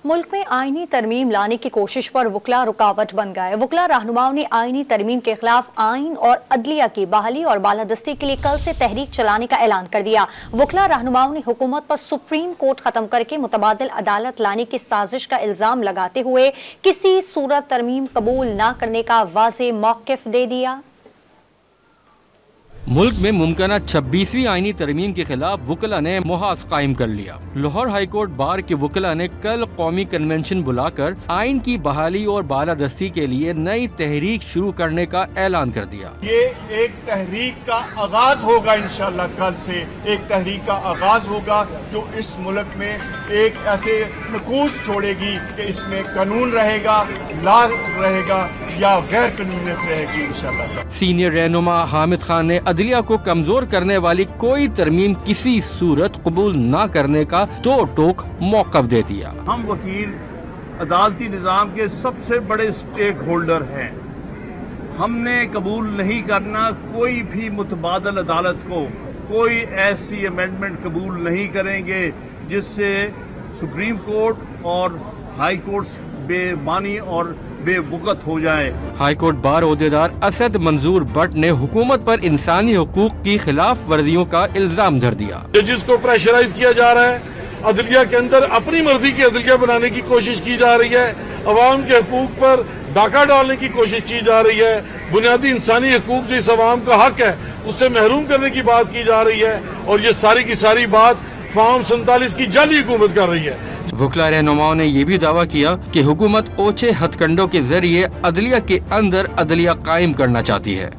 मुल्क में आईनी तरमीम लाने की कोशिश पर वकला रुकावट बन गए। वकला रहनुमाओं ने आईनी तरमीम के खिलाफ आइन और अदलिया की बहाली और बालादस्ती के लिए कल से तहरीक चलाने का ऐलान कर दिया। वकला रहनुमाओं ने हुकूमत पर सुप्रीम कोर्ट खत्म करके मुतबादिल अदालत लाने की साजिश का इल्जाम लगाते हुए किसी सूरत तरमीम कबूल न करने का वाज़ेह मौक़िफ़ दे दिया। मुल्क में मुमकिना 26वीं आईनी तरमीम के खिलाफ वकला ने मुहाज कायम कर लिया। लाहौर हाई कोर्ट बार के वकला ने कल कौमी कन्वेंशन बुलाकर आइन की बहाली और बालादस्ती के लिए नई तहरीक शुरू करने का ऐलान कर दिया। ये एक तहरीक का आगाज होगा, इंशाअल्लाह कल से एक तहरीक का आगाज होगा जो इस मुल्क में एक ऐसे नकूज छोड़ेगी कि इसमें कानून रहेगा, लॉ रहेगा या गैर कानूनियत रहेगी इंशाअल्लाह। सीनियर रहनुमा हामिद खान ने अदलिया को कमजोर करने वाली कोई तरमीम किसी सूरत कबूल न करने का दो टोक मौक़िफ़ दे दिया। हम वकील अदालती निज़ाम के सबसे बड़े स्टेक होल्डर हैं। हमने कबूल नहीं करना कोई भी मुतबादल अदालत को, कोई ऐसी अमेंडमेंट कबूल नहीं करेंगे जिससे सुप्रीम कोर्ट और हाई कोर्ट बेमानी और बेवकत हो जाए। हाई कोर्ट बार ओहदेदार असद मंजूर भट्ट ने हुकूमत पर इंसानी हुकूक की खिलाफ वर्जियों का इल्जाम धर दिया। जजिस को प्रेशराइज किया जा रहा है, अदलिया के अंदर अपनी मर्जी की अदलिया बनाने की कोशिश की जा रही है, अवाम के हकूक पर डाका डालने की कोशिश की जा रही है, बुनियादी इंसानी हकूक जो इस अवाम का हक है उससे महरूम करने की बात की जा रही है और ये सारी की सारी बात फॉर्म 47 की जाली हुकूमत कर रही है। वकला रहनुमाओं ने यह भी दावा किया कि हुकूमत ओछे हथकंडों के जरिए अदलिया के अंदर अदलिया कायम करना चाहती है।